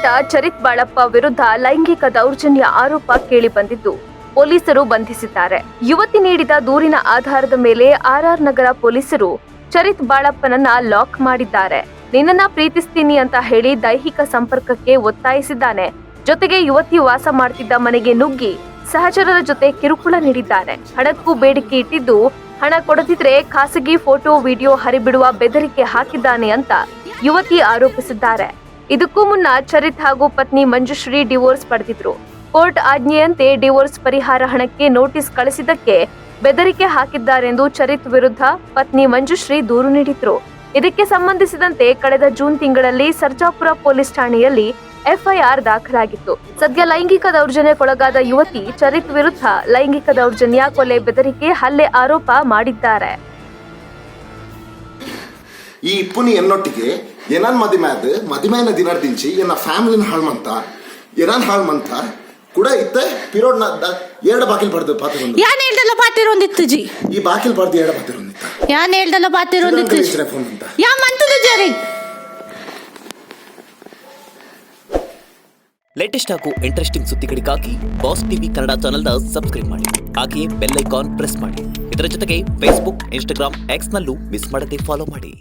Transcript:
ನಟ ಚರಿತ್ ಬಾಳಪ್ಪ ವಿರುದ್ಧ ಲೈಂಗಿಕ ದೌರ್ಜನ್ಯ ಆರೋಪ ಕೇಳಿಬಂದಿದ್ದು ಪೊಲೀಸರು ಬಂಧಿಸಿದ್ದಾರೆ. ಯುವತಿ ನೀಡಿದ ದೂರಿನ ಆಧಾರದ ಮೇಲೆ ಆರ್ಆರ್ ನಗರ ಪೊಲೀಸರು ಚರಿತ್ ಬಾಳಪ್ಪನನ್ನ ಲಾಕ್ ಮಾಡಿದ್ದಾರೆ. ನಿನ್ನನ್ನ ಪ್ರೀತಿಸ್ತೀನಿ ಅಂತ ಹೇಳಿ ದೈಹಿಕ ಸಂಪರ್ಕಕ್ಕೆ ಒತ್ತಾಯಿಸಿದ್ದಾನೆ. ಜೊತೆಗೆ ಯುವತಿ ವಾಸ ಮಾಡ್ತಿದ್ದ ಮನೆಗೆ ನುಗ್ಗಿ ಸಹಚರರ ಜೊತೆ ಕಿರುಕುಳ ನೀಡಿದ್ದಾನೆ. ಹಣಕ್ಕೂ ಬೇಡಿಕೆ ಇಟ್ಟಿದ್ದು, ಹಣ ಕೊಡದಿದ್ರೆ ಖಾಸಗಿ ಫೋಟೋ ವಿಡಿಯೋ ಹರಿಬಿಡುವ ಬೆದರಿಕೆ ಹಾಕಿದ್ದಾನೆ ಅಂತ ಯುವತಿ ಆರೋಪಿಸಿದ್ದಾರೆ. ಇದಕ್ಕೂ ಮುನ್ನ ಚರಿತ್ ಹಾಗೂ ಪತ್ನಿ ಮಂಜುಶ್ರೀ ಡಿವೋರ್ಸ್ ಪಡೆದಿದ್ರು. ಕೋರ್ಟ್ ಆಜ್ಞೆಯಂತೆ ಡಿವೋರ್ಸ್ ಪರಿಹಾರ ಹಣಕ್ಕೆ ನೋಟಿಸ್ ಕಳಿಸಿದ್ದಕ್ಕೆ ಬೆದರಿಕೆ ಹಾಕಿದ್ದಾರೆಂದು ಚರಿತ್ ವಿರುದ್ಧ ಪತ್ನಿ ಮಂಜುಶ್ರೀ ದೂರು ನೀಡಿದ್ರು. ಇದಕ್ಕೆ ಸಂಬಂಧಿಸಿದಂತೆ ಕಳೆದ ಜೂನ್ ತಿಂಗಳಲ್ಲಿ ಸರ್ಜಾಪುರ ಪೊಲೀಸ್ ಠಾಣೆಯಲ್ಲಿ ಎಫ್ಐಆರ್ ದಾಖಲಾಗಿತ್ತು. ಸದ್ಯ ಲೈಂಗಿಕ ದೌರ್ಜನ್ಯಕ್ಕೊಳಗಾದ ಯುವತಿ ಚರಿತ್ ವಿರುದ್ಧ ಲೈಂಗಿಕ ದೌರ್ಜನ್ಯ, ಕೊಲೆ, ಬೆದರಿಕೆ, ಹಲ್ಲೆ ಆರೋಪ ಮಾಡಿದ್ದಾರೆ. ಈ ಇಪ್ಪುನಿ ಎನ್ನೊಟ್ಟಿಗೆ ಏನಾನ್ ಮದಿಮೆನ ದಿನರ್ದಿಂಚಿ ಎನ್ನ ಫ್ಯಾಮಿಲಿನ ಹಾಳ್ಮಂತ ಏನಾನ್ ಹಾಳ್ಮಂತ ಕೂಡ ಇತ್ತೆ ಪಿರೋಡ್ನ ಎರಡು ಬಾಕಿಲ್ ಪಡೆದು ಪಾತಿರೊಂದು ಯಾನ್ ಹೇಳ್ದಲ್ಲ ಪಾತಿರೊಂದಿತ್ತು ಜಿ ಈ ಬಾಕಿಲ್ ಪಡೆದು ಎರಡು ಪಾತಿರೊಂದಿತ್ತ ಯಾನ್ ಹೇಳ್ದಲ್ಲ ಪಾತಿರೊಂದಿತ್ತು ಫೋನ್ ಅಂತ ಯಾ ಮಂತದ ಜರಿ. ಲೇಟೆಸ್ಟ್ ಹಾಗೂ ಇಂಟ್ರೆಸ್ಟಿಂಗ್ ಸುದ್ದಿಗಳಿಗಾಗಿ ಬಾಸ್ ಟಿವಿ ಕನ್ನಡ ಚಾನೆಲ್ನ ಸಬ್ಸ್ಕ್ರೈಬ್ ಮಾಡಿ. ಹಾಗೆಯೇ ಬೆಲ್ ಐಕಾನ್ ಪ್ರೆಸ್ ಮಾಡಿ. ಇದರ ಜೊತೆಗೆ ಫೇಸ್ಬುಕ್, ಇನ್ಸ್ಟಾಗ್ರಾಮ್, ಎಕ್ಸ್ ನಲ್ಲೂ ಮಿಸ್ ಮಾಡದೆ ಫಾಲೋ ಮಾಡಿ.